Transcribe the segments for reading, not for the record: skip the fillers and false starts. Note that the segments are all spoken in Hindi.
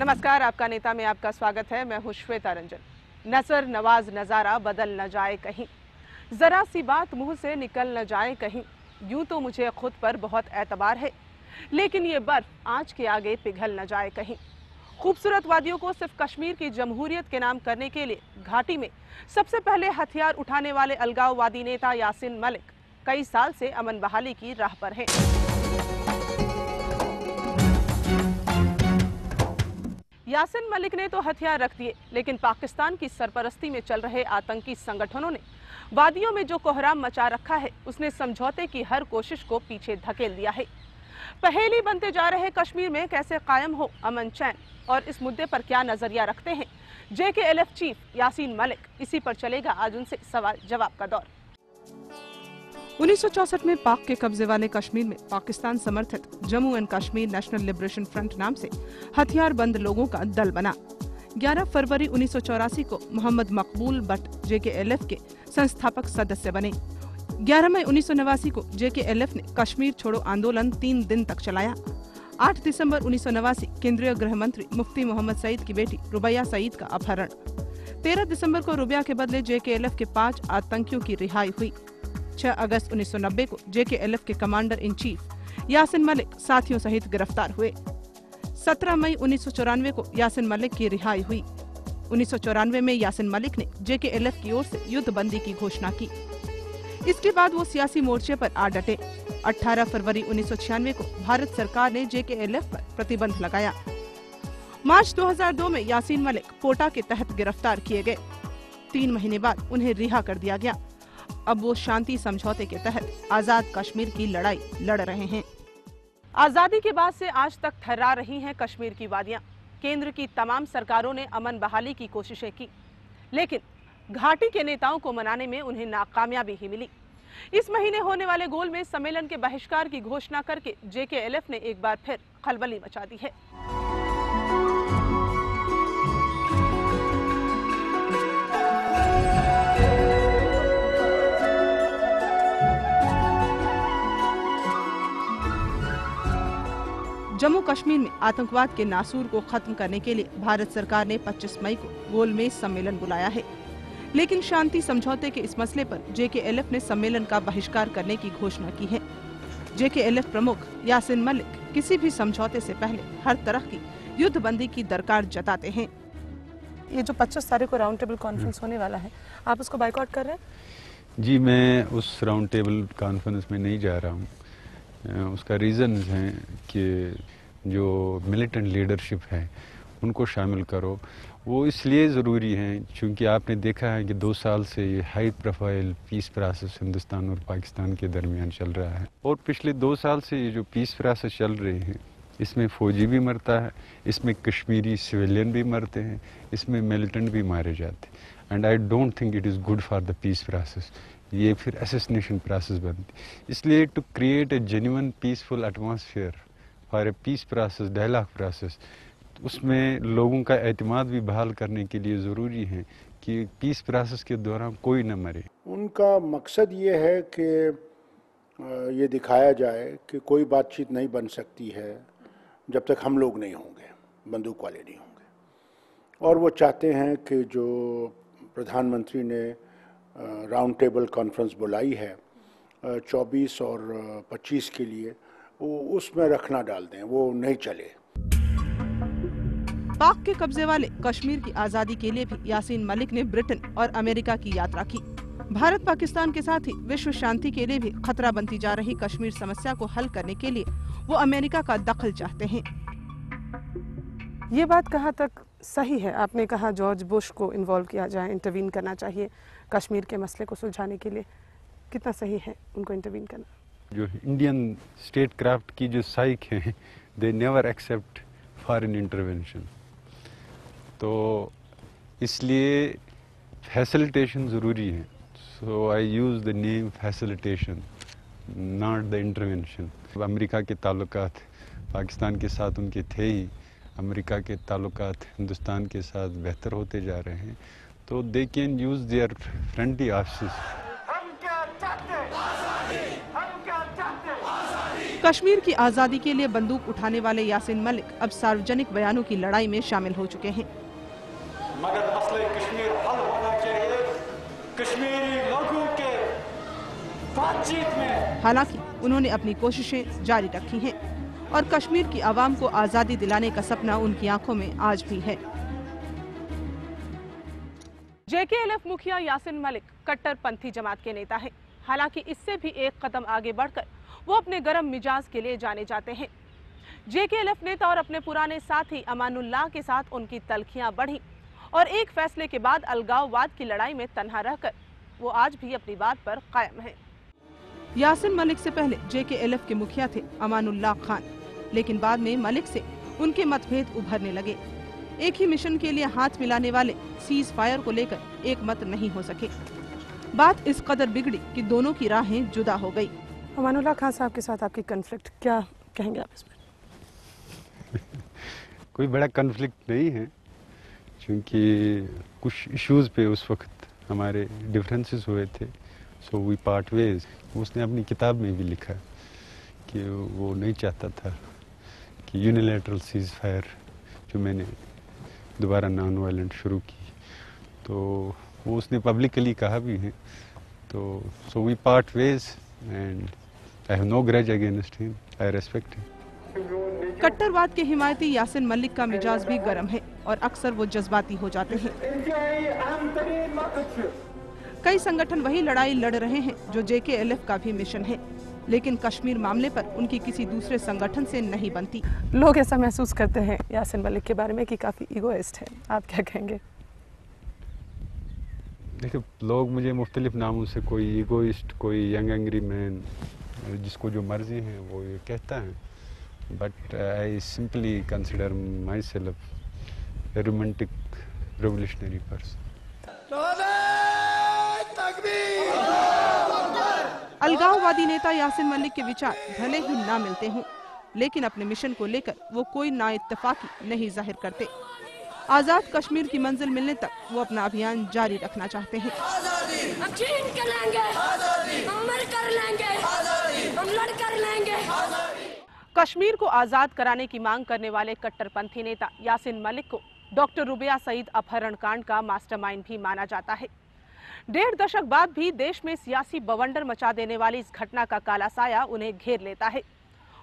नमस्कार, आपका नेता में आपका स्वागत है। मैं हूं श्वेता रंजन। नजर नवाज नजारा बदल न जाए कहीं, जरा सी बात मुंह से निकल न जाए कहीं, यूं तो मुझे खुद पर बहुत एतबार है, लेकिन ये बर्फ आंच के आगे पिघल न जाए कहीं। खूबसूरत वादियों को सिर्फ कश्मीर की जमहूरियत के नाम करने के लिए घाटी में सबसे पहले हथियार उठाने वाले अलगाववादी नेता यासीन मलिक कई साल से अमन बहाली की राह पर हैं। यासीन मलिक ने तो हथियार रख दिए, लेकिन पाकिस्तान की सरपरस्ती में चल रहे आतंकी संगठनों ने वादियों में जो कोहराम मचा रखा है, उसने समझौते की हर कोशिश को पीछे धकेल दिया है। पहेली बनते जा रहे कश्मीर में कैसे कायम हो अमन चैन, और इस मुद्दे पर क्या नजरिया रखते हैं JKLF चीफ यासीन मलिक, इसी पर चलेगा आज उनसे सवाल जवाब का दौर। 1964 में पाक के कब्जे वाले कश्मीर में पाकिस्तान समर्थित Jammu and Kashmir national liberation front नाम से हथियारबंद लोगों का दल बना। 11 फरवरी 1984 को मोहम्मद मकबूल भट्ट JKLF के संस्थापक सदस्य बने। 11 मई 1989 को JKLF ने कश्मीर छोड़ो आंदोलन 3 दिन तक चलाया। 8 दिसंबर 1989 केंद्रीय गृह मंत्री मुफ्ती मोहम्मद सईद की बेटी रुबैया सईद का अपहरण। 13 दिसंबर को रुबैया के बदले JKLF के 5 आतंकियों की रिहाई हुई। 6 अगस्त 1990 को JKLF के commander in chief Yasin Malik साथियों सहित गिरफ्तार हुए। 17 मई 1994 को यासीन मलिक की रिहाई हुई। 1994 में यासीन मलिक ने JKLF की ओर से युद्धबंदी की घोषणा की। इसके बाद वो सियासी मोर्चे पर आ डटे। 18 फरवरी 1996 को भारत सरकार ने JKLF पर प्रतिबंध लगाया। मार्च 2002 में यासीन मलिक पोटा के तहत गिरफ्तार किए गए। 3 महीने बाद उन्हें रिहा कर दिया गया। अब वो शांति समझौते के तहत आजाद कश्मीर की लड़ाई लड़ रहे हैं। आजादी के बाद से आज तक थर्रा रही हैं कश्मीर की वादियां। केंद्र की तमाम सरकारों ने अमन बहाली की कोशिशें की, लेकिन घाटी के नेताओं को मनाने में उन्हें नाकामयाबी ही मिली। इस महीने होने वाले गोलमेज सम्मेलन के बहिष्कार की घोषणा करके JKLF ने एक बार फिर खलबली मचा दी है। जम्मू कश्मीर में आतंकवाद के नासूर को खत्म करने के लिए भारत सरकार ने 25 मई को गोलमेज सम्मेलन बुलाया है, लेकिन शांति समझौते के इस मसले पर JKLF ने सम्मेलन का बहिष्कार करने की घोषणा की है। JKLF प्रमुख यासीन मलिक किसी भी समझौते से पहले हर तरह की युद्धबंदी की दरकार जताते हैं। ये जो 25 तारीख को राउंड टेबल कॉन्फ्रेंस होने वाला है, आप उसको बाइकआउट कर रहे हैं? जी, मैं उस राउंड टेबल कॉन्फ्रेंस में नहीं जा रहा हूँ। उसका रीज़न है कि जो मिलिटेंट लीडरशिप है उनको शामिल करो। वो इसलिए ज़रूरी है क्योंकि आपने देखा है कि 2 साल से ये high profile peace process Hindustan और पाकिस्तान के दरमियान चल रहा है, और पिछले 2 साल से ये जो पीस प्रोसेस चल रहे हैं इसमें फ़ौजी भी मरता है, इसमें कश्मीरी सिविलियन भी मरते हैं, इसमें मिलिटेंट भी मारे जाते हैं। And I don't think it is good for the peace process. ये फिर असैसिनेशन प्रोसेस बनती। इसलिए to create a genuine peaceful atmosphere for a peace process, dialogue process, उसमें लोगों का एतमाद भी बहाल करने के लिए ज़रूरी है कि पीस प्रोसेस के दौरान कोई न मरे। उनका मकसद ये है कि ये दिखाया जाए कि कोई बातचीत नहीं बन सकती है जब तक हम लोग नहीं होंगे, बंदूक वाले नहीं होंगे। और वो चाहते हैं कि जो प्रधानमंत्री ने राउंड टेबल कॉन्फ्रेंस बुलाई है 24 और 25 के लिए, वो उसमें रखना डाल दें, वो नहीं चले। पाक के कब्जे वाले कश्मीर की आजादी के लिए भी यासीन मलिक ने ब्रिटेन और अमेरिका की यात्रा की। भारत पाकिस्तान के साथ ही विश्व शांति के लिए भी खतरा बनती जा रही कश्मीर समस्या को हल करने के लिए वो अमेरिका का दखल चाहते हैं। ये बात कहाँ तक सही है? आपने कहा जॉर्ज बुश को इन्वॉल्व किया जाए, इंटरवीन करना चाहिए कश्मीर के मसले को सुलझाने के लिए, कितना सही है उनको इंटरवीन करना? जो इंडियन स्टेट क्राफ्ट की जो साइक है, they never accept foreign intervention. तो इसलिए फैसिलिटेशन ज़रूरी है। सो आई use the name facilitation, not the intervention. America के ताल्लुकात पाकिस्तान के साथ उनके थे ही, अमेरिका के ताल्लुकात हिंदुस्तान के साथ बेहतर होते जा रहे हैं, तो they can use their friendly office. हम क्या चाहते हैं? आज़ादी। हम क्या चाहते हैं? आज़ादी। कश्मीर की आजादी के लिए बंदूक उठाने वाले यासिन मलिक अब सार्वजनिक बयानों की लड़ाई में शामिल हो चुके हैं। मगर मसले कश्मीर हल होना चाहिए कश्मीरी लोगों के बातचीत में। हालांकि उन्होंने अपनी कोशिशें जारी रखी हैं और कश्मीर की आवाम को आजादी दिलाने का सपना उनकी आंखों में आज भी है। JKLF मुखिया यासिन मलिक कट्टरपंथी जमात के नेता हैं। हालांकि इससे भी एक कदम आगे बढ़कर वो अपने गरम मिजाज के लिए जाने जाते हैं। JKLF नेता और अपने पुराने साथी अमानुल्लाह के साथ उनकी तल्खियां बढ़ी और एक फैसले के बाद अलगाववाद की लड़ाई में तन्हा रहकर वो आज भी अपनी बात पर कायम है। यासिन मलिक से पहले JKLF के मुखिया थे अमानुल्लाह खान, लेकिन बाद में मलिक से उनके मतभेद उभरने लगे। एक ही मिशन के लिए हाथ मिलाने वाले सीज फायर को लेकर एक मत नहीं हो सके। बात इस कदर बिगड़ी कि दोनों की राहें जुदा हो गई। अमानुल्लाह खान साहब के साथ आपकी कॉन्फ्लिक्ट, क्या कहेंगे आप इसमें? कोई बड़ा कॉन्फ्लिक्ट नहीं है, क्योंकि कुछ इश्यूज पे उस वक्त हमारे डिफरेंसेस हुए थे, सो वी पार्ट वेज। उसने अपनी किताब में भी लिखा कि वो नहीं चाहता था कि यूनिलैटरल सीज फायर जो मैंने दोबारा नॉन वायलेंट शुरू की, तो वो उसने पब्लिकली कहा भी है। तो so we part ways and I have no grudge against him, I respect him. कट्टरवाद के हिमायती यासिन मलिक का मिजाज भी गर्म है और अक्सर वो जज्बाती हो जाते हैं। कई संगठन वही लड़ाई लड़ रहे हैं जो JKLF का भी मिशन है, लेकिन कश्मीर मामले पर उनकी किसी दूसरे संगठन से नहीं बनती। लोग ऐसा महसूस करते हैं यासिन मलिक के बारे में कि काफी ईगोइस्ट है, आप क्या कहेंगे? देखिए, लोग मुझे मुख्तलिफ नामों से, कोई ईगोइस्ट, कोई यंग एंग्री मैन, जिसको जो मर्जी है वो ये कहता है, but I simply consider my self A romantic revolutionary person. अलगाववादी नेता यासिन मलिक के विचार भले ही ना मिलते हों, लेकिन अपने मिशन को लेकर वो कोई ना इत्तेफाकी नहीं जाहिर करते। आजाद कश्मीर की मंजिल मिलने तक वो अपना अभियान जारी रखना चाहते हैं। हम छीन कर लेंगे, हम मर कर लेंगे, हम लड़ कर लेंगे। कश्मीर को आजाद कराने की मांग करने वाले कट्टरपंथी नेता यासिन मलिक को डॉक्टर रुबिया सईद अपहरण कांड का मास्टरमाइंड भी माना जाता है। 1.5 दशक बाद भी देश में सियासी बवंडर मचा देने वाली इस घटना का काला साया उन्हें घेर लेता है।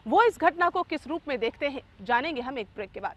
वो इस घटना को किस रूप में देखते हैं, जानेंगे हम एक ब्रेक के बाद।